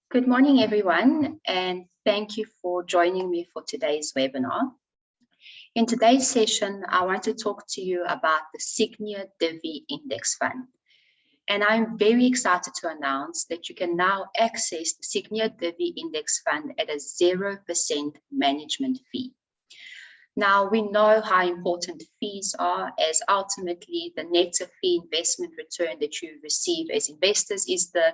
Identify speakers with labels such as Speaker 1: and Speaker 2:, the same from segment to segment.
Speaker 1: Good morning, everyone, and thank you for joining me for today's webinar. In today's session, I want to talk to you about the Sygnia Divi Index Fund. And I'm very excited to announce that you can now access the Sygnia Divi Index Fund at a 0% management fee. Now, we know how important fees are, as ultimately the net of fee investment return that you receive as investors is the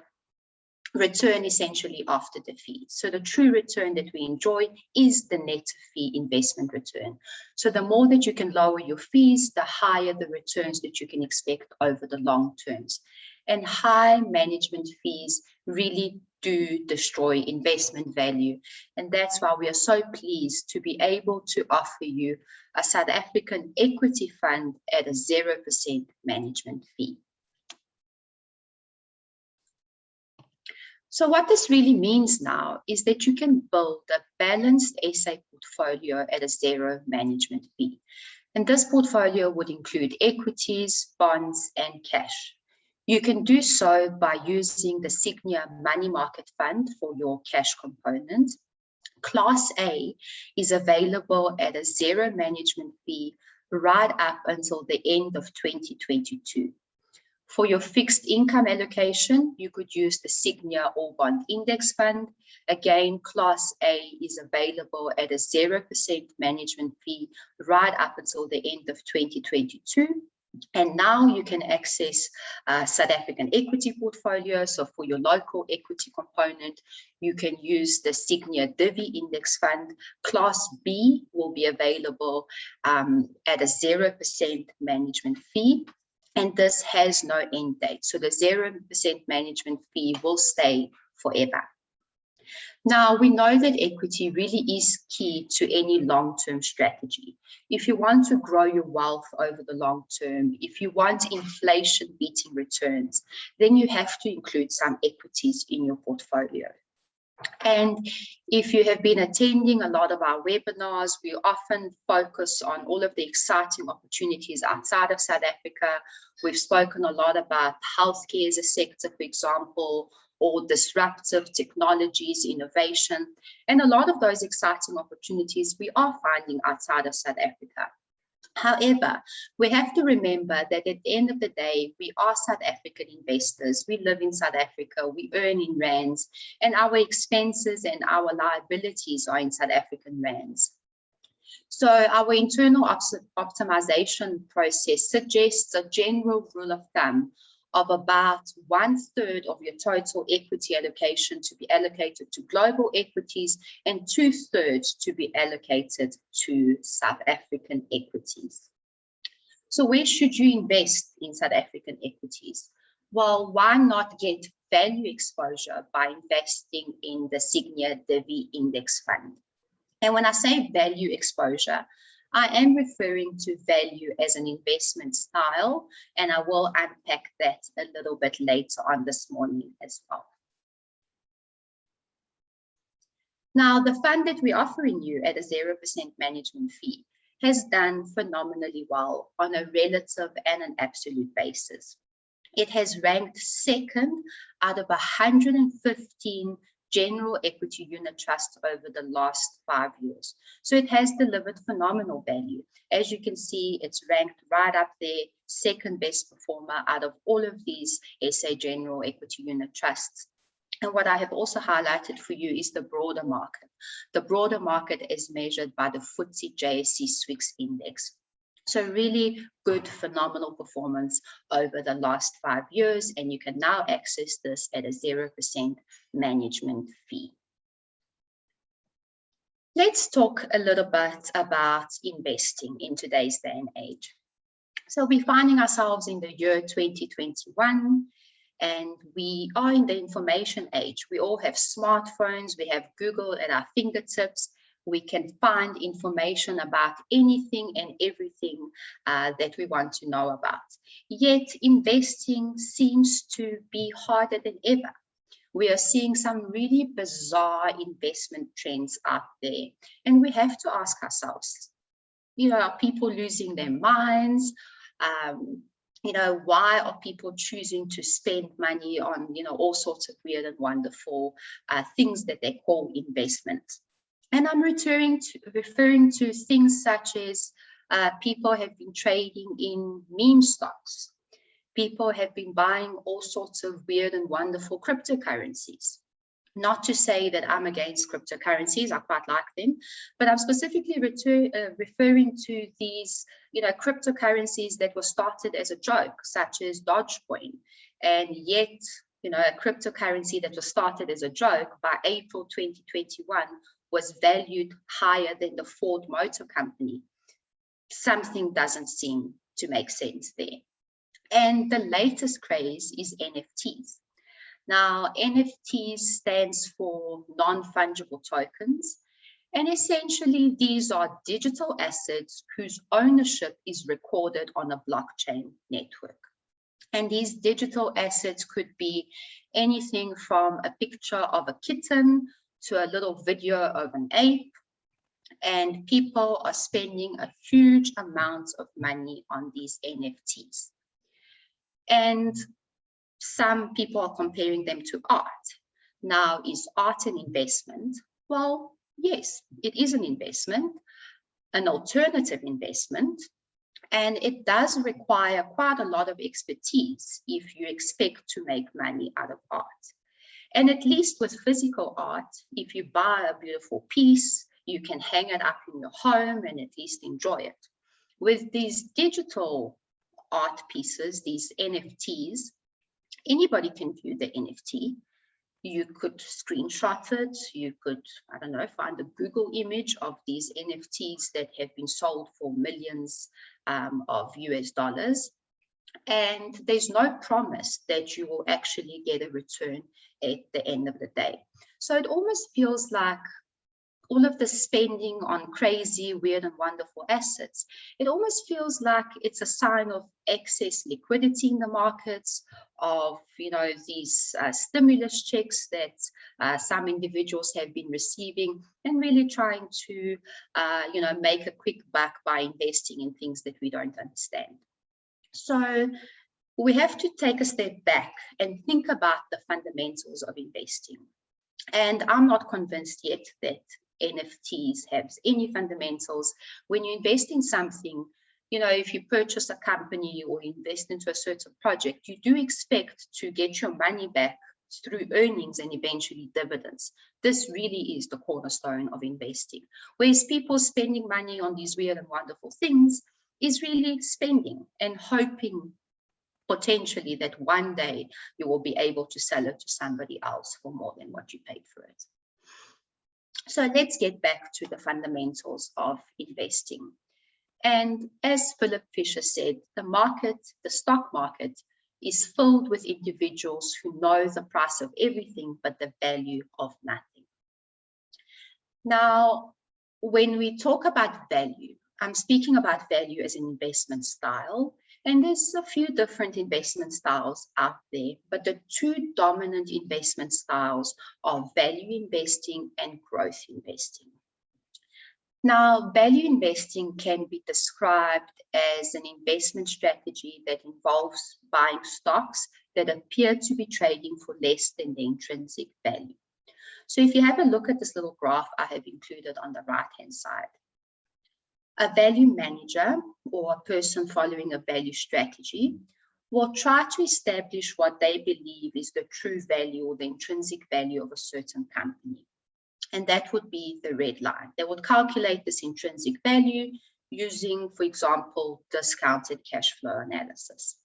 Speaker 1: return essentially after the fee. So the true return that we enjoy is the net fee investment return. So the more that you can lower your fees, the higher the returns that you can expect over the long terms. And high management fees really do destroy investment value. And that's why we are so pleased to be able to offer you a South African equity fund at a 0% management fee. So what this really means now is that you can build a balanced SA portfolio at a zero management fee. And this portfolio would include equities, bonds, and cash. You can do so by using the Sygnia Money Market Fund for your cash component. Class A is available at a zero management fee right up until the end of 2022. For your fixed income allocation, you could use the Sygnia All Bond Index Fund. Again, Class A is available at a 0% management fee right up until the end of 2022. And now you can access South African equity portfolio. So for your local equity component, you can use the Sygnia Divi Index Fund. Class B will be available at a 0% management fee. And this has no end date. So the 0% management fee will stay forever. Now, we know that equity really is key to any long-term strategy. If you want to grow your wealth over the long term, if you want inflation-beating returns, then you have to include some equities in your portfolio. And if you have been attending a lot of our webinars, we often focus on all of the exciting opportunities outside of South Africa. We've spoken a lot about healthcare as a sector, for example, or disruptive technologies, innovation. And a lot of those exciting opportunities we are finding outside of South Africa. However, we have to remember that at the end of the day, we are South African investors. We live in South Africa, we earn in rands, and our expenses and our liabilities are in South African rands. So our internal optimization process suggests a general rule of thumb of about 1/3 of your total equity allocation to be allocated to global equities and 2/3 to be allocated to South African equities. So where should you invest in South African equities? Well, why not get value exposure by investing in the Sygnia Divi Index Fund? And when I say value exposure, I am referring to value as an investment style, and I will unpack that a little bit later on this morning as well. Now, the fund that we're offering you at a 0% management fee has done phenomenally well on a relative and an absolute basis. It has ranked second out of 115 general equity unit trusts over the last 5 years. So it has delivered phenomenal value. As you can see, it's ranked right up there, second best performer out of all of these SA general equity unit trusts. And what I have also highlighted for you is the broader market. The broader market is measured by the FTSE JSE Swiss Index. So really good, phenomenal performance over the last 5 years, and you can now access this at a 0% management fee. Let's talk a little bit about investing in today's day and age. So we're finding ourselves in the year 2021, and we are in the information age. We all have smartphones, we have Google at our fingertips. We can find information about anything and everything that we want to know about. Yet investing seems to be harder than ever. We are seeing some really bizarre investment trends out there. And we have to ask ourselves, are people losing their minds? why are people choosing to spend money on, all sorts of weird and wonderful things that they call investments? And I'm referring to things such as people have been trading in meme stocks. People have been buying all sorts of weird and wonderful cryptocurrencies. Not to say that I'm against cryptocurrencies, I quite like them, but I'm specifically referring to these, cryptocurrencies that were started as a joke, such as Dogecoin, and yet, a cryptocurrency that was started as a joke by April 2021 was valued higher than the Ford Motor Company. Something doesn't seem to make sense there. And the latest craze is NFTs. Now, NFTs stands for non-fungible tokens, and essentially these are digital assets whose ownership is recorded on a blockchain network. And these digital assets could be anything from a picture of a kitten to a little video of an ape, and people are spending a huge amount of money on these NFTs. And some people are comparing them to art. Now, is art an investment? Well, yes, it is an investment, an alternative investment, and it does require quite a lot of expertise if you expect to make money out of art. And at least with physical art, if you buy a beautiful piece, you can hang it up in your home and at least enjoy it. With these digital art pieces, these NFTs, anybody can view the NFT. You could screenshot it. You could, find a Google image of these NFTs that have been sold for millions of US dollars. And there's no promise that you will actually get a return at the end of the day. So it almost feels like all of the spending on crazy, weird, and wonderful assets, it almost feels like it's a sign of excess liquidity in the markets, of these stimulus checks that some individuals have been receiving, and really trying to make a quick buck by investing in things that we don't understand. So we have to take a step back and think about the fundamentals of investing. And I'm not convinced yet that NFTs have any fundamentals. When you invest in something, if you purchase a company or invest into a certain project, you do expect to get your money back through earnings and eventually dividends. This really is the cornerstone of investing. Whereas people spending money on these weird and wonderful things is really spending and hoping potentially that one day you will be able to sell it to somebody else for more than what you paid for it. So let's get back to the fundamentals of investing. And as Philip Fisher said, the stock market is filled with individuals who know the price of everything but the value of nothing. Now, when we talk about value, I'm speaking about value as an investment style, and there's a few different investment styles out there, but the two dominant investment styles are value investing and growth investing. Now, value investing can be described as an investment strategy that involves buying stocks that appear to be trading for less than the intrinsic value. So if you have a look at this little graph I have included on the right-hand side, a value manager or a person following a value strategy will try to establish what they believe is the true value or the intrinsic value of a certain company. And that would be the red line. They would calculate this intrinsic value using, for example, discounted cash flow analysis.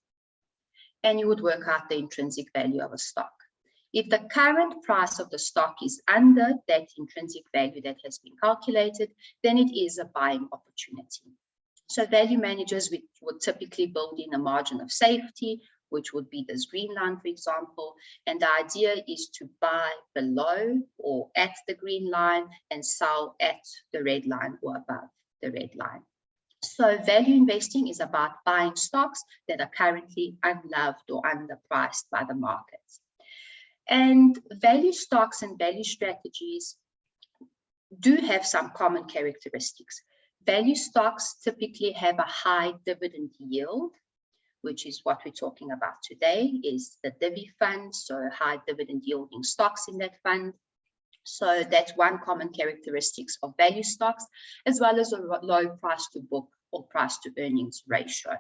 Speaker 1: And you would work out the intrinsic value of a stock. If the current price of the stock is under that intrinsic value that has been calculated, then it is a buying opportunity. So value managers would typically build in a margin of safety, which would be this green line, for example. And the idea is to buy below or at the green line and sell at the red line or above the red line. So value investing is about buying stocks that are currently unloved or underpriced by the markets. And value stocks and value strategies do have some common characteristics. Value stocks typically have a high dividend yield, which is what we're talking about today, is the Divi Fund, so high dividend yielding stocks in that fund. So that's one common characteristics of value stocks, as well as a low price to book or price to earnings ratio.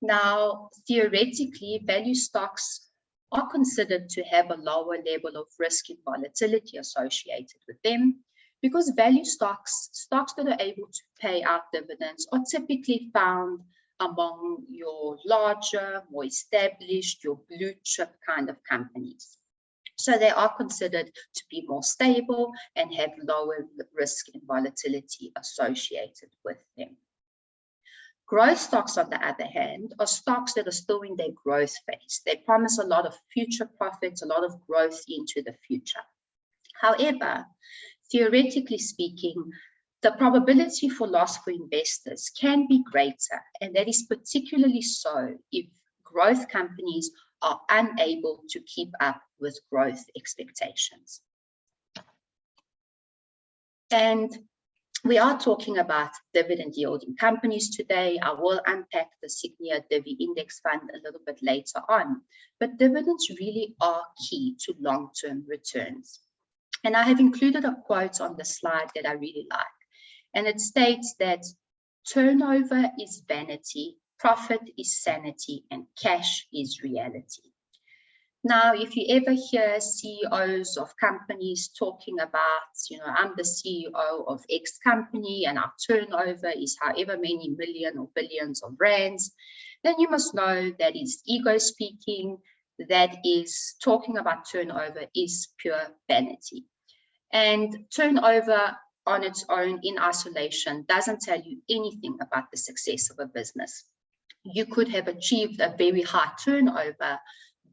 Speaker 1: Now, theoretically, value stocks are considered to have a lower level of risk and volatility associated with them, because value stocks that are able to pay out dividends, are typically found among your larger, more established, your blue chip kind of companies. So they are considered to be more stable and have lower risk and volatility associated with them. Growth stocks, on the other hand, are stocks that are still in their growth phase. They promise a lot of future profits, a lot of growth into the future. However, theoretically speaking, the probability for loss for investors can be greater, and that is particularly so if growth companies are unable to keep up with growth expectations. And we are talking about dividend yielding companies today. I will unpack the Sygnia Divi Index Fund a little bit later on, but dividends really are key to long-term returns. And I have included a quote on the slide that I really like, and it states that turnover is vanity, profit is sanity, and cash is reality. Now, if you ever hear CEOs of companies talking about, I'm the CEO of X company and our turnover is however many million or billions of rands, then you must know that is ego speaking. That is talking about turnover is pure vanity. And turnover on its own in isolation doesn't tell you anything about the success of a business. You could have achieved a very high turnover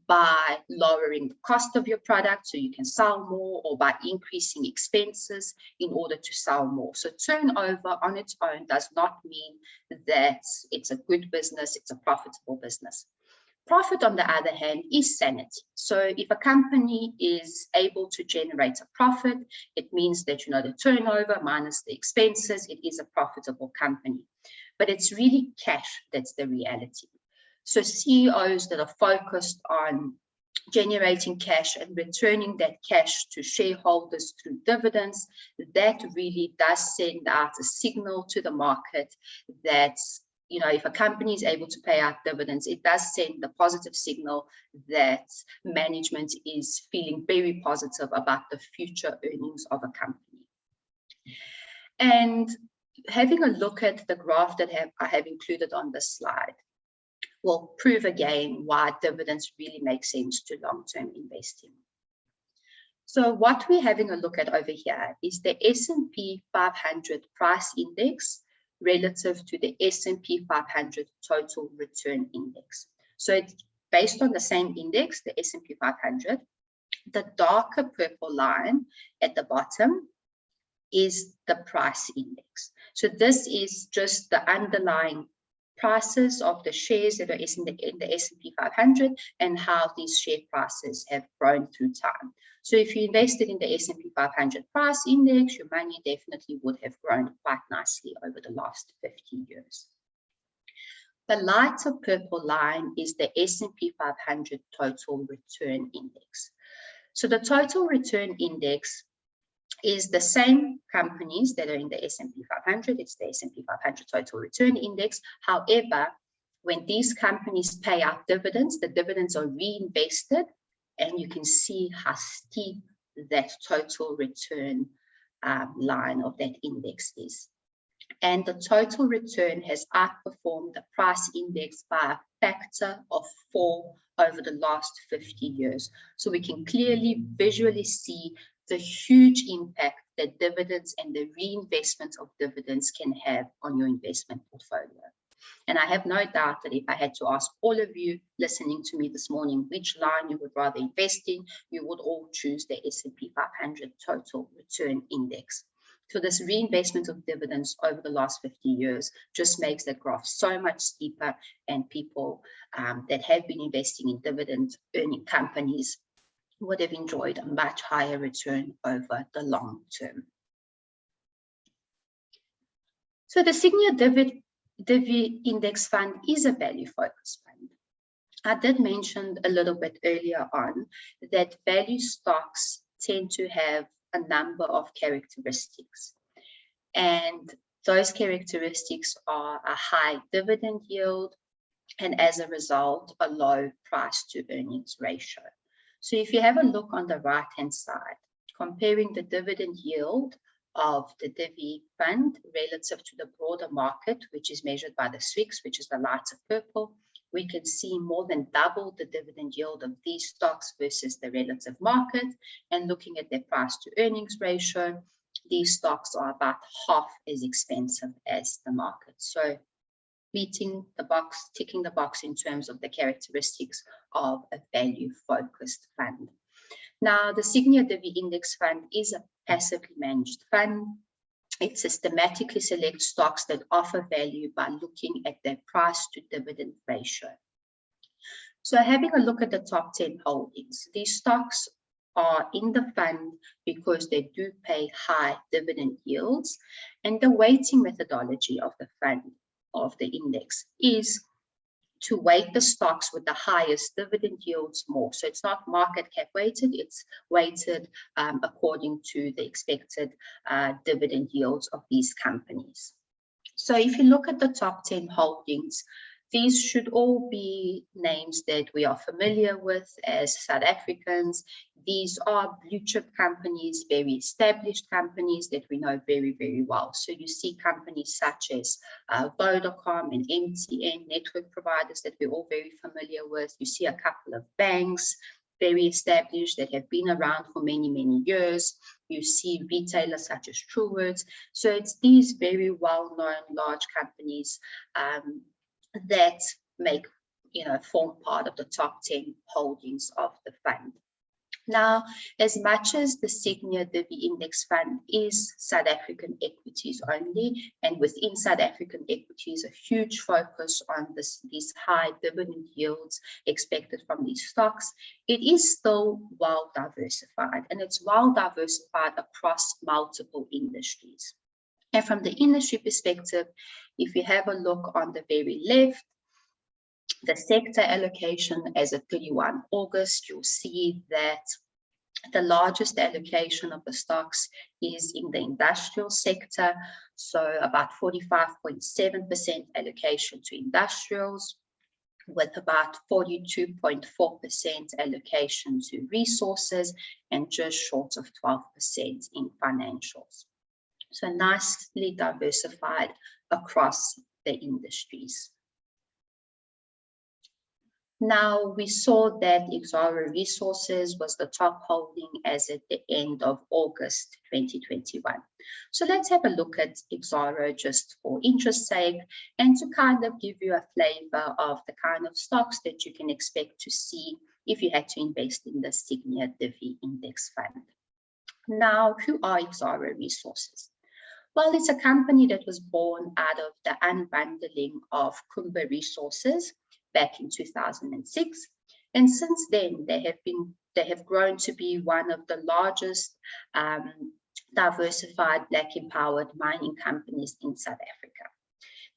Speaker 1: by lowering the cost of your product so you can sell more, or by increasing expenses in order to sell more. So turnover on its own does not mean that it's a good business, it's a profitable business. Profit, on the other hand, is sanity. So if a company is able to generate a profit, it means that, the turnover minus the expenses, it is a profitable company. But it's really cash that's the reality. So CEOs that are focused on generating cash and returning that cash to shareholders through dividends, that really does send out a signal to the market that, if a company is able to pay out dividends, it does send the positive signal that management is feeling very positive about the future earnings of a company. And having a look at the graph that I have included on this slide will prove again why dividends really make sense to long-term investing. So what we're having a look at over here is the S&P 500 price index relative to the S&P 500 total return index. So it's based on the same index, the S&P 500. The darker purple line at the bottom is the price index. So this is just the underlying prices of the shares that are in the S&P 500 and how these share prices have grown through time. So if you invested in the S&P 500 price index, your money definitely would have grown quite nicely over the last 50 years. The lighter purple line is the S&P 500 total return index. So the total return index is the same companies that are in the S&P 500. It's the S&P 500 total return index. However, when these companies pay out dividends, the dividends are reinvested, and you can see how steep that total return line of that index is. And the total return has outperformed the price index by a factor of 4 over the last 50 years. So we can clearly visually see the huge impact that dividends and the reinvestment of dividends can have on your investment portfolio. And I have no doubt that if I had to ask all of you listening to me this morning which line you would rather invest in, you would all choose the S&P 500 total return index. So this reinvestment of dividends over the last 50 years just makes the graph so much steeper, and people that have been investing in dividend earning companies would have enjoyed a much higher return over the long term. So the Sygnia Divi Divi Index Fund is a value-focused fund. I did mention a little bit earlier on that value stocks tend to have a number of characteristics. And those characteristics are a high dividend yield, and as a result, a low price to earnings ratio. So if you have a look on the right-hand side, comparing the dividend yield of the Divi fund relative to the broader market, which is measured by the SWIX, which is the lighter purple, we can see more than double the dividend yield of these stocks versus the relative market. And looking at their price to earnings ratio, these stocks are about half as expensive as the market. So ticking the box in terms of the characteristics of a value-focused fund. Now, the Sygnia Divi Index Fund is a passively managed fund. It systematically selects stocks that offer value by looking at their price to dividend ratio. So having a look at the top 10 holdings, these stocks are in the fund because they do pay high dividend yields, and the weighting methodology of the fund, of the index, is to weight the stocks with the highest dividend yields more. So it's not market cap weighted, it's weighted according to the expected dividend yields of these companies. So if you look at the top 10 holdings, these should all be names that we are familiar with as South Africans. These are blue chip companies, very established companies that we know very, very well. So you see companies such as Vodacom and MTN, network providers that we're all very familiar with. You see a couple of banks, very established, that have been around for many, many years. You see retailers such as Truworths. So it's these very well-known large companies that form part of the top 10 holdings of the fund. Now, as much as the Sygnia Divi Index Fund is South African equities only, and within South African equities, a huge focus on these high dividend yields expected from these stocks, it is still well diversified, and it's well diversified across multiple industries. And from the industry perspective, if you have a look on the very left, the sector allocation as of 31 August, you'll see that the largest allocation of the stocks is in the industrial sector. So about 45.7% allocation to industrials, with about 42.4% allocation to resources and just short of 12% in financials. So nicely diversified across the industries. Now, we saw that Exxaro Resources was the top holding as at the end of August 2021. So let's have a look at Exxaro just for interest's sake, and to kind of give you a flavor of the kind of stocks that you can expect to see if you had to invest in the Sygnia Divi Index Fund. Now, who are Exxaro Resources? Well, it's a company that was born out of the unbundling of Kumba Resources back in 2006, and since then they have grown to be one of the largest diversified Black empowered mining companies in South Africa.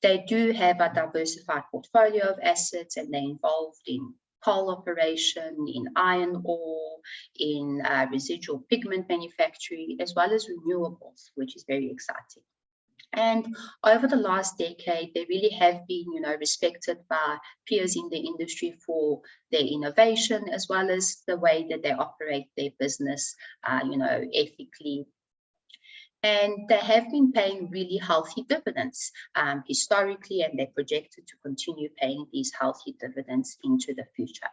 Speaker 1: They do have a diversified portfolio of assets, and they're involved in coal operation, in iron ore, in residual pigment manufacturing, as well as renewables, which is very exciting. And over the last decade, they really have been, respected by peers in the industry for their innovation, as well as the way that they operate their business, ethically. And they have been paying really healthy dividends historically, and they're projected to continue paying these healthy dividends into the future.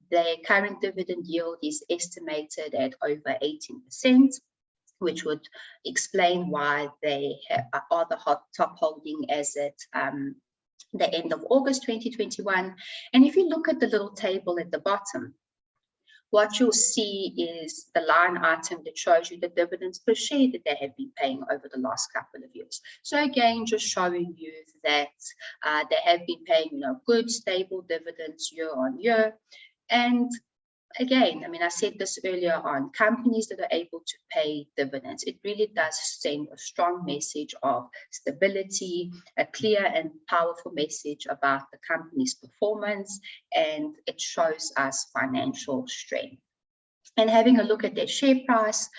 Speaker 1: Their current dividend yield is estimated at over 18%. Which would explain why they are the top holding as at the end of August 2021. And if you look at the little table at the bottom, what you'll see is the line item that shows you the dividends per share that they have been paying over the last couple of years. So again, just showing you that they have been paying, good, stable dividends year on year. And again, I mean, I said this earlier on, companies that are able to pay dividends, it really does send a strong message of stability, a clear and powerful message about the company's performance, and it shows us financial strength. And having a look at their share price,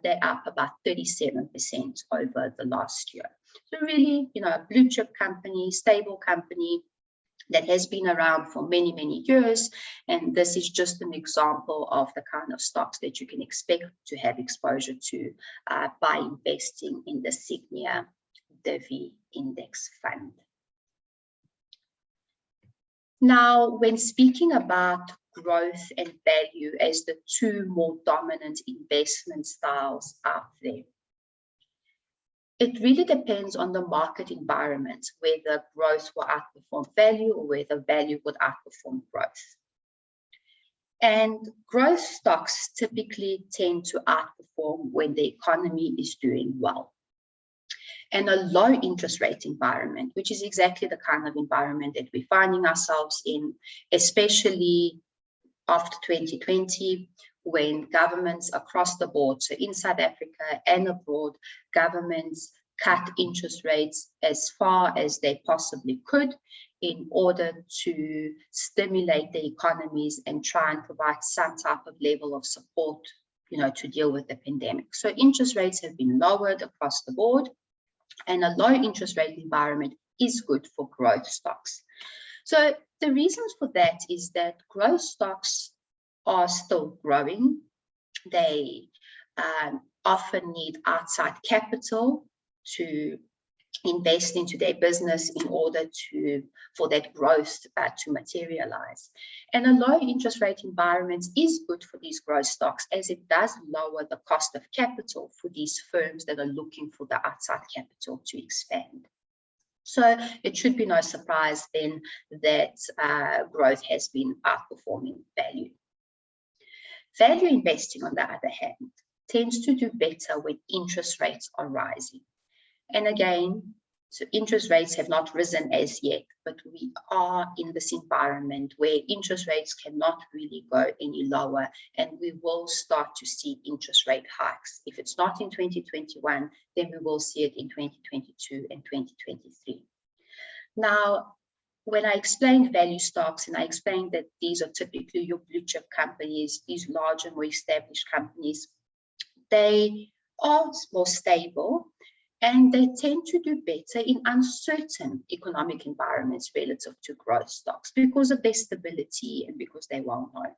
Speaker 1: they're up about 37% over the last year. So really, a blue chip company, stable company that has been around for many, many years. And this is just an example of the kind of stocks that you can expect to have exposure to by investing in the Sygnia Divi Index Fund. Now, when speaking about growth and value as the two more dominant investment styles out there, it really depends on the market environment, whether growth will outperform value or whether value would outperform growth. And growth stocks typically tend to outperform when the economy is doing well. And a low interest rate environment, which is exactly the kind of environment that we're finding ourselves in, especially after 2020, when governments across the board, so in South Africa and abroad, governments cut interest rates as far as they possibly could in order to stimulate the economies and try and provide some type of level of support, to deal with the pandemic. So interest rates have been lowered across the board, and a low interest rate environment is good for growth stocks. So the reasons for that is that growth stocks are still growing. They often need outside capital to invest into their business in order for that growth to materialize. And a low interest rate environment is good for these growth stocks, as it does lower the cost of capital for these firms that are looking for the outside capital to expand. So it should be no surprise then that growth has been outperforming value. Value investing, on the other hand, tends to do better when interest rates are rising. And again, so interest rates have not risen as yet, but we are in this environment where interest rates cannot really go any lower, and we will start to see interest rate hikes. If it's not in 2021, then we will see it in 2022 and 2023. Now, when I explained value stocks, and I explained that these are typically your blue chip companies, these larger, more established companies, they are more stable, and they tend to do better in uncertain economic environments relative to growth stocks because of their stability and because they're well known.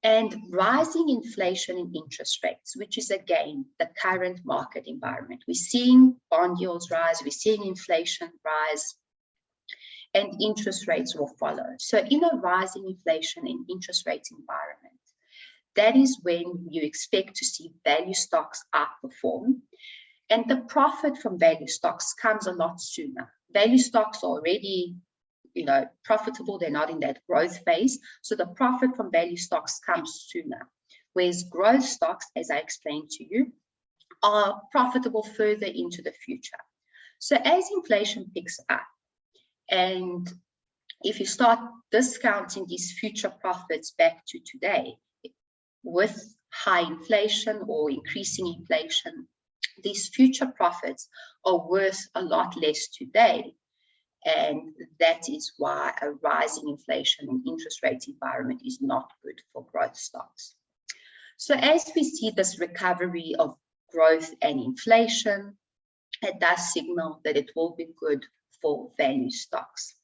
Speaker 1: And rising inflation and interest rates, which is again the current market environment. We're seeing bond yields rise, we're seeing inflation rise, and interest rates will follow. So in a rising inflation and interest rate environment, that is when you expect to see value stocks outperform. And the profit from value stocks comes a lot sooner. Value stocks are already, profitable. They're not in that growth phase. So the profit from value stocks comes sooner. Whereas growth stocks, as I explained to you, are profitable further into the future. So as inflation picks up, and if you start discounting these future profits back to today, with high inflation or increasing inflation, these future profits are worth a lot less today. And that is why a rising inflation and interest rate environment is not good for growth stocks. So as we see this recovery of growth and inflation, it does signal that it will be good for value stocks.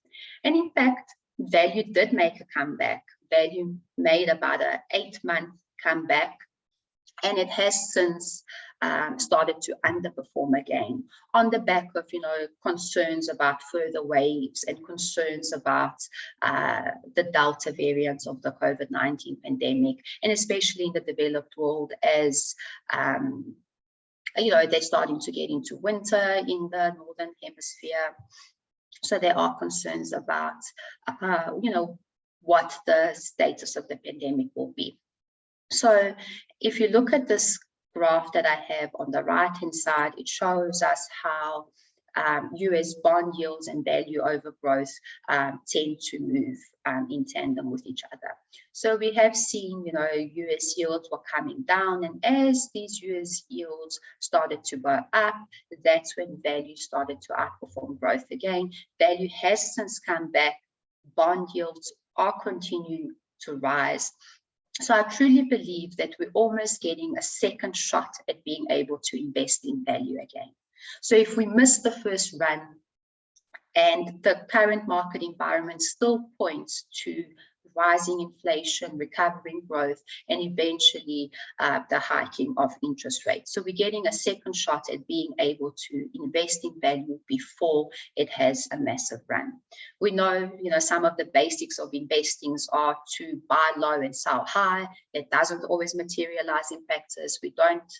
Speaker 1: And in fact, value did make a comeback. Value made about an 8-month comeback, and it has since started to underperform again on the back of concerns about further waves and concerns about the Delta variants of the COVID-19 pandemic, and especially in the developed world as they're starting to get into winter in the northern hemisphere. So there are concerns about what the status of the pandemic will be. So if you look at this graph that I have on the right-hand side, it shows us how US bond yields and value over growth tend to move in tandem with each other. So we have seen, US yields were coming down, and as these US yields started to go up, that's when value started to outperform growth again. Value has since come back. Bond yields are continuing to rise. So I truly believe that we're almost getting a second shot at being able to invest in value again. So if we miss the first run and the current market environment still points to rising inflation, recovering growth, and eventually the hiking of interest rates. So we're getting a second shot at being able to invest in value before it has a massive run. We know, some of the basics of investing are to buy low and sell high. It doesn't always materialize in practice. We don't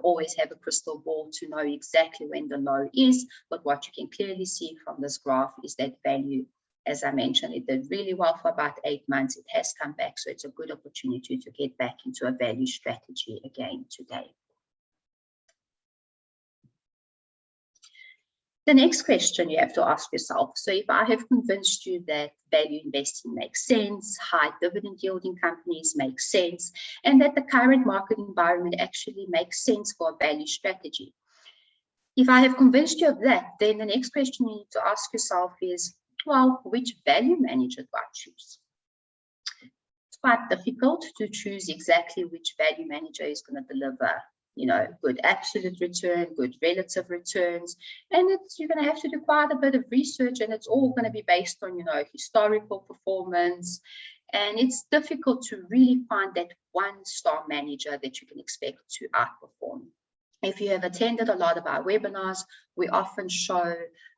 Speaker 1: always have a crystal ball to know exactly when the low is, but what you can clearly see from this graph is that value, as I mentioned, it did really well for about 8 months. It has come back, so it's a good opportunity to get back into a value strategy again today. The next question you have to ask yourself, so if I have convinced you that value investing makes sense, high dividend yielding companies make sense, and that the current market environment actually makes sense for a value strategy. If I have convinced you of that, then the next question you need to ask yourself is, well, which value manager do I choose? It's quite difficult to choose exactly which value manager is going to deliver, good absolute return, good relative returns. And you're going to have to do quite a bit of research, and it's all going to be based on, historical performance. And it's difficult to really find that one-star manager that you can expect to outperform. If you have attended a lot of our webinars, we often show,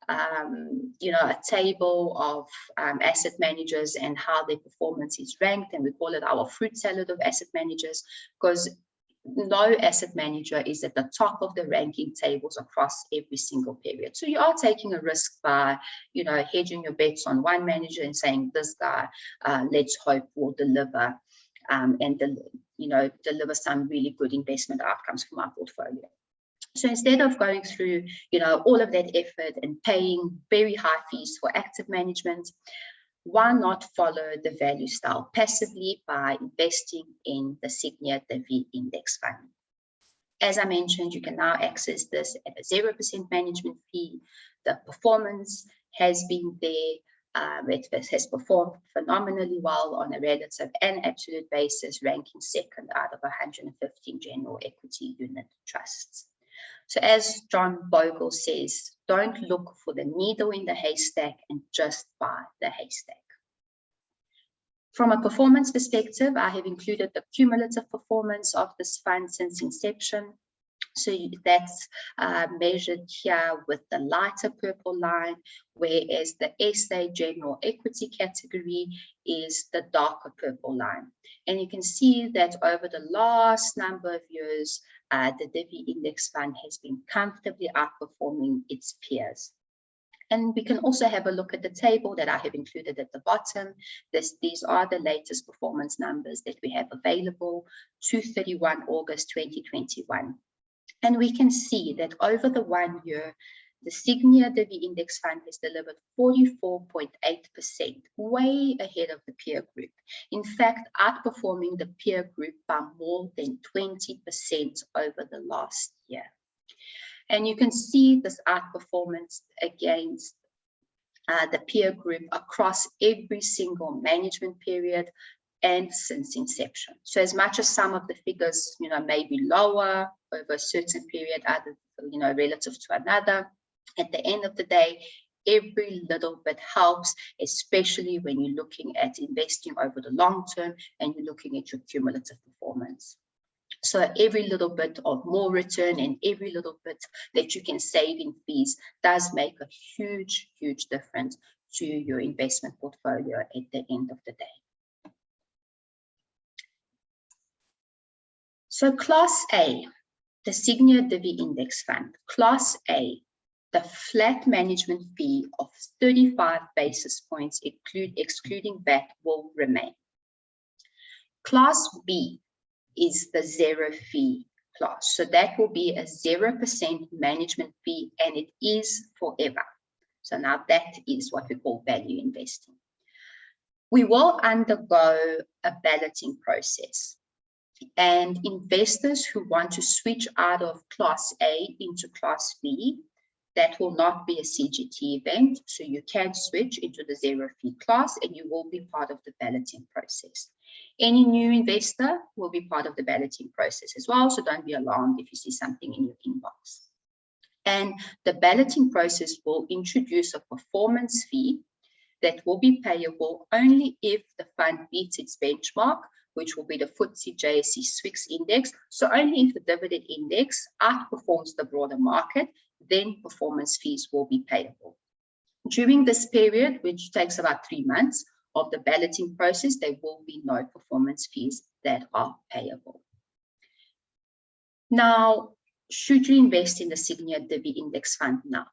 Speaker 1: a table of asset managers and how their performance is ranked, and we call it our fruit salad of asset managers, because no asset manager is at the top of the ranking tables across every single period. So you are taking a risk by, hedging your bets on one manager and saying, this guy, let's hope will deliver deliver some really good investment outcomes from our portfolio. So instead of going through, all of that effort and paying very high fees for active management, why not follow the value style passively by investing in the Sygnia Divi Index Fund? As I mentioned, you can now access this at a 0% management fee. The performance has been there. It has performed phenomenally well on a relative and absolute basis, ranking second out of 115 general equity unit trusts. So as John Bogle says, don't look for the needle in the haystack and just buy the haystack. From a performance perspective, I have included the cumulative performance of this fund since inception. So that's measured here with the lighter purple line, whereas the SA General Equity category is the darker purple line. And you can see that over the last number of years, the Divi Index Fund has been comfortably outperforming its peers. And we can also have a look at the table that I have included at the bottom. These are the latest performance numbers that we have available to 31 August 2021. And we can see that over the 1 year, the Sygnia Divi Index Fund has delivered 44.8%, way ahead of the peer group. In fact, outperforming the peer group by more than 20% over the last year. And you can see this outperformance against the peer group across every single management period and since inception. So as much as some of the figures, may be lower over a certain period, other, relative to another, at the end of the day, every little bit helps, especially when you're looking at investing over the long term and you're looking at your cumulative performance. So every little bit of more return and every little bit that you can save in fees does make a huge, huge difference to your investment portfolio at the end of the day. So Class A, the Sygnia Divi Index Fund. Class A, the flat management fee of 35 basis points, excluding VAT, will remain. Class B is the zero fee class. So that will be a 0% management fee, and it is forever. So now that is what we call value investing. We will undergo a balloting process, and investors who want to switch out of Class A into Class B, that will not be a CGT event. So you can switch into the zero fee class and you will be part of the balloting process. Any new investor will be part of the balloting process as well. So don't be alarmed if you see something in your inbox. And the balloting process will introduce a performance fee that will be payable only if the fund beats its benchmark, which will be the FTSE JSE SWIX index. So only if the dividend index outperforms the broader market, then performance fees will be payable. During this period, which takes about 3 months of the balloting process, there will be no performance fees that are payable. Now, should you invest in the Sygnia Divi Index Fund now?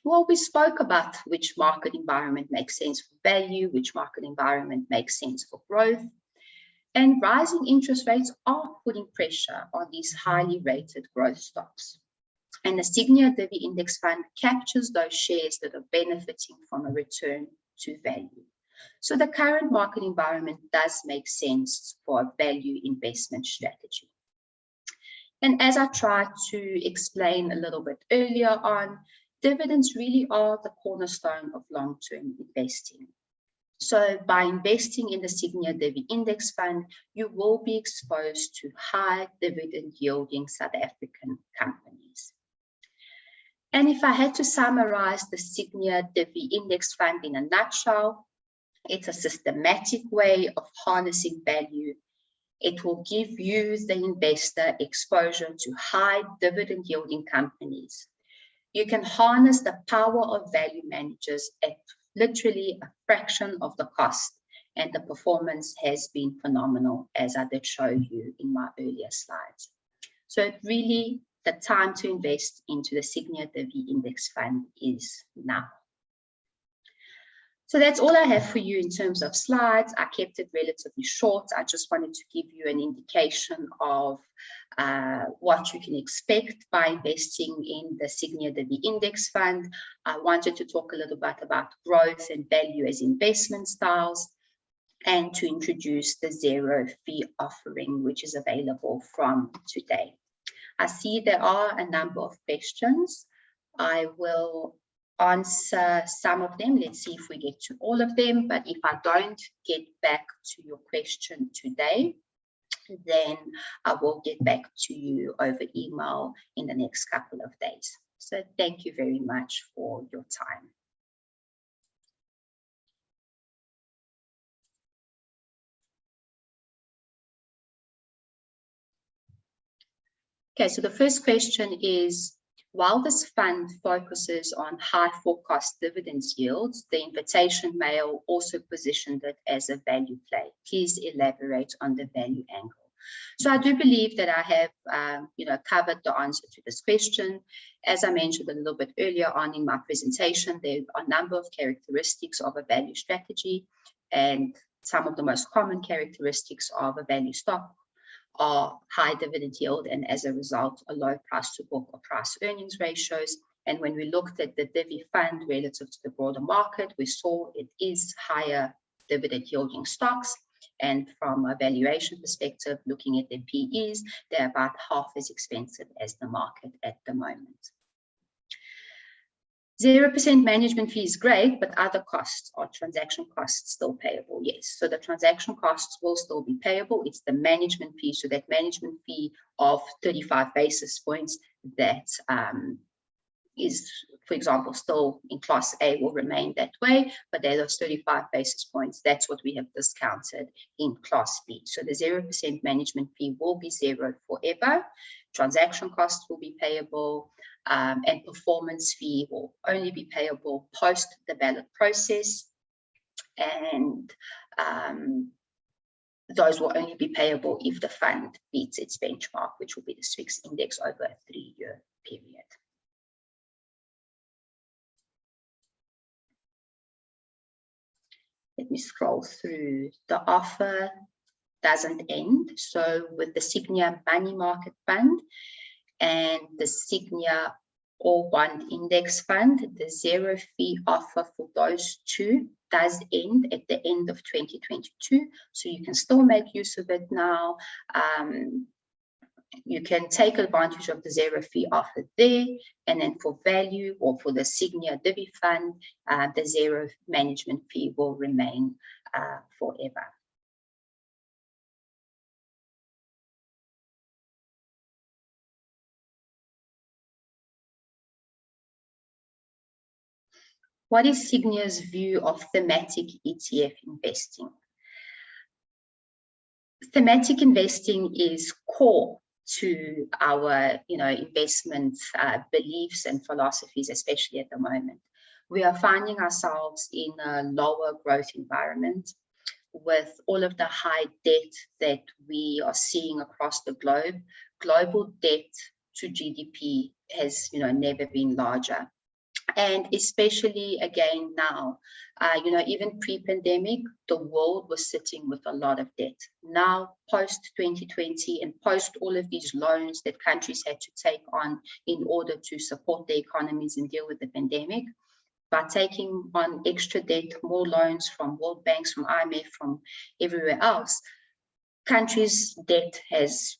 Speaker 1: Well, we spoke about which market environment makes sense for value, which market environment makes sense for growth. And rising interest rates are putting pressure on these highly rated growth stocks. And the Sygnia Divi Index Fund captures those shares that are benefiting from a return to value. So the current market environment does make sense for a value investment strategy. And as I tried to explain a little bit earlier on, dividends really are the cornerstone of long-term investing. So by investing in the Sygnia Divi Index Fund, you will be exposed to high dividend yielding South African companies. And if I had to summarize the Sygnia Divi Index Fund in a nutshell, it's a systematic way of harnessing value. It will give you, the investor, exposure to high dividend yielding companies. You can harness the power of value managers at literally a fraction of the cost, and the performance has been phenomenal, as I did show you in my earlier slides. So really, the time to invest into the Sygnia Divi Index Fund is now. So that's all I have for you in terms of slides. I kept it relatively short. I just wanted to give you an indication of what you can expect by investing in the Sygnia Divi Index Fund. I wanted to talk a little bit about growth and value as investment styles, and to introduce the zero fee offering, which is available from today. I see there are a number of questions. I will answer some of them. Let's see if we get to all of them. But if I don't get back to your question today, then I will get back to you over email in the next couple of days. So thank you very much for your time. Okay, so the first question is, while this fund focuses on high forecast dividends yields, the invitation mail also positioned it as a value play. Please elaborate on the value angle. So I do believe that I have covered the answer to this question. As I mentioned a little bit earlier on in my presentation, there are a number of characteristics of a value strategy, and some of the most common characteristics of a value stock are high dividend yield, and as a result, a low price to book or price earnings ratios. And when we looked at the Divi fund relative to the broader market, we saw it is higher dividend yielding stocks. And from a valuation perspective, looking at their PEs, they're about half as expensive as the market at the moment. 0% management fee is great, but other costs or transaction costs still payable? Yes. So the transaction costs will still be payable. It's the management fee. So that management fee of 35 basis points that is, for example, still in Class A will remain that way, but there are those 35 basis points. That's what we have discounted in Class B. So the 0% management fee will be zero forever. Transaction costs will be payable, and performance fee will only be payable post the ballot process. And those will only be payable if the fund beats its benchmark, which will be the SWIX index over a 3-year period. Let me scroll through the offer. doesn't end. So with the Sygnia Money Market Fund and the Sygnia All Bond Index Fund, the zero fee offer for those two does end at the end of 2022. So you can still make use of it now. You can take advantage of the zero fee offer there, and then for value or for the Sygnia Divi Fund, the zero management fee will remain forever. What is Sygnia's view of thematic ETF investing? Thematic investing is core to our, investment beliefs and philosophies, especially at the moment. We are finding ourselves in a lower growth environment with all of the high debt that we are seeing across the globe. Global debt to GDP has, never been larger. And especially again now, even pre-pandemic, the world was sitting with a lot of debt. Now, post-2020 and post all of these loans that countries had to take on in order to support their economies and deal with the pandemic, by taking on extra debt, more loans from world banks, from IMF, from everywhere else, countries' debt has,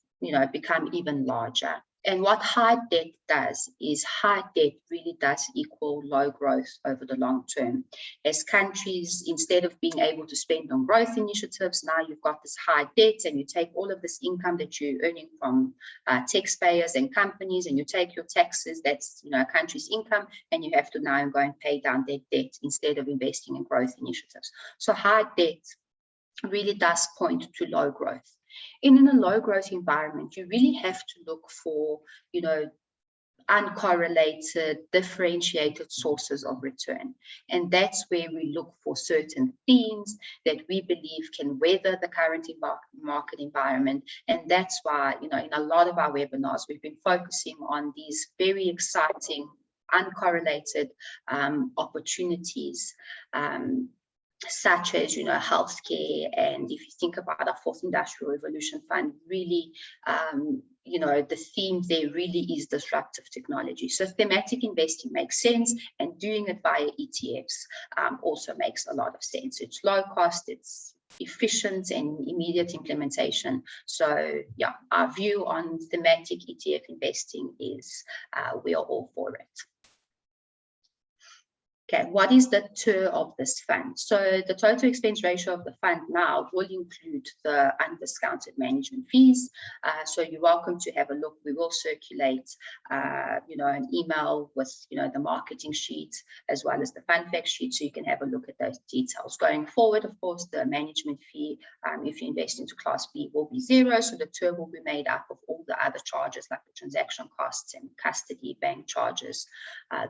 Speaker 1: become even larger. And what high debt does is high debt really does equal low growth over the long term. As countries, instead of being able to spend on growth initiatives, now you've got this high debt, and you take all of this income that you're earning from taxpayers and companies, and you take your taxes, that's a country's income, and you have to now go and pay down their debt instead of investing in growth initiatives. So high debt really does point to low growth. And in a low growth environment, you really have to look for, uncorrelated, differentiated sources of return. And that's where we look for certain themes that we believe can weather the current market environment. And that's why, in a lot of our webinars, we've been focusing on these very exciting, uncorrelated opportunities, such as, healthcare. And if you think about our fourth industrial revolution fund, really, the theme there really is disruptive technology. So thematic investing makes sense, and doing it via ETFs also makes a lot of sense. It's low cost, it's efficient and immediate implementation. So yeah, our view on thematic ETF investing is we are all for it. Okay, what is the TER of this fund? So the total expense ratio of the fund now will include the undiscounted management fees. So you're welcome to have a look. We will circulate, an email with, the marketing sheet as well as the fund fact sheet, so you can have a look at those details. Going forward, of course, the management fee, if you invest into Class B, will be zero. So the TER will be made up of all the other charges like the transaction costs and custody, bank charges,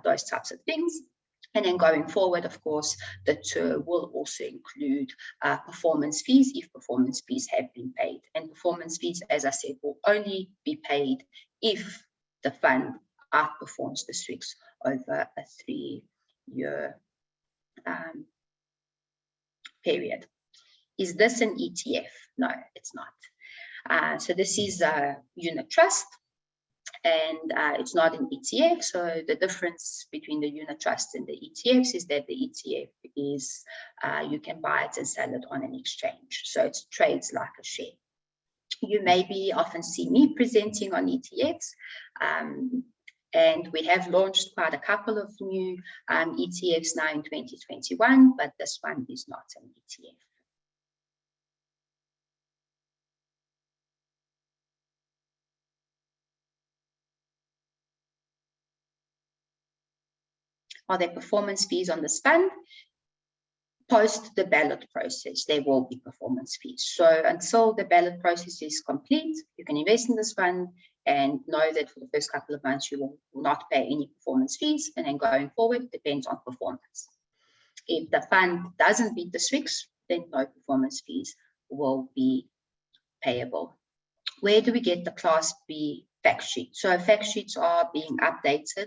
Speaker 1: those types of things. And then going forward, of course, the TER will also include performance fees if performance fees have been paid. And performance fees, as I said, will only be paid if the fund outperforms the SWIX over a 3-year period. Is this an ETF? No, it's not. So this is a unit trust. And it's not an ETF. So the difference between the unit trust and the ETFs is that the ETF is, you can buy it and sell it on an exchange. So it trades like a share. You maybe often see me presenting on ETFs. And we have launched quite a couple of new ETFs now in 2021, but this one is not an ETF. Are there performance fees on this fund? Post the ballot process, there will be performance fees. So until the ballot process is complete, you can invest in this fund and know that for the first couple of months, you will not pay any performance fees. And then going forward, it depends on performance. If the fund doesn't beat the SWIX, then no performance fees will be payable. Where do we get the Class B fact sheet? So fact sheets are being updated.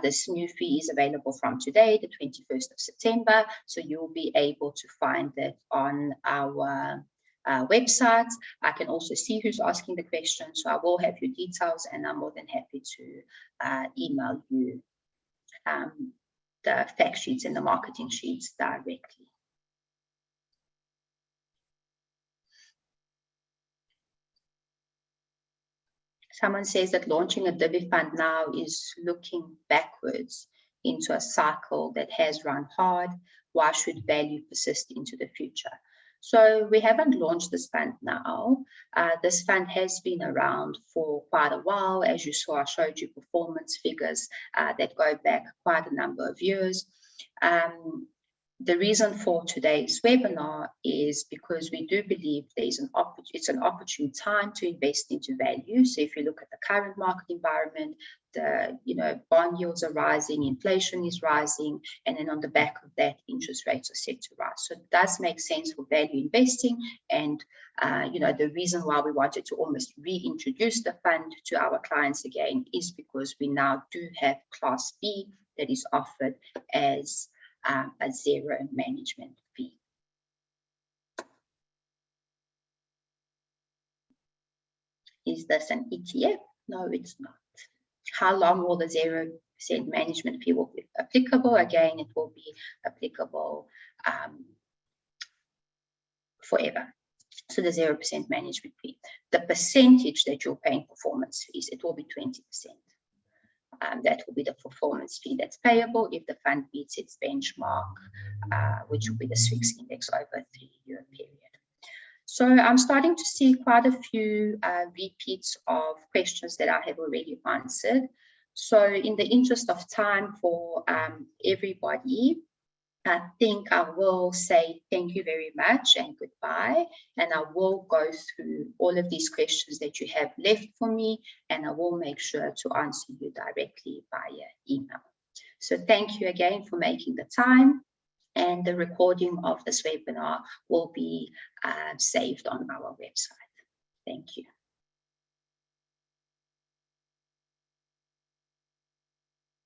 Speaker 1: This new fee is available from today, the 21st of September. So you'll be able to find that on our website. I can also see who's asking the question, so I will have your details, and I'm more than happy to email you the fact sheets and the marketing sheets directly. Someone says that launching a Divi fund now is looking backwards into a cycle that has run hard. Why should value persist into the future? So we haven't launched this fund now. This fund has been around for quite a while. As you saw, I showed you performance figures that go back quite a number of years. The reason for today's webinar is because we do believe it's an opportune time to invest into value. So if you look at the current market environment, bond yields are rising, inflation is rising, and then on the back of that, interest rates are set to rise. So it does make sense for value investing. And the reason why we wanted to almost reintroduce the fund to our clients again is because we now do have Class B that is offered as a zero management fee. Is this an ETF? No, it's not. How long will the 0% management fee will be applicable? Again, it will be applicable forever. So the 0% management fee. The percentage that you're paying performance fees, it will be 20%. That will be the performance fee that's payable if the fund beats its benchmark, which will be the Swiss index over a 3-year period. So I'm starting to see quite a few repeats of questions that I have already answered. So in the interest of time for everybody, I think I will say thank you very much and goodbye. And I will go through all of these questions that you have left for me, and I will make sure to answer you directly via email. So thank you again for making the time, and the recording of this webinar will be saved on our website. Thank you.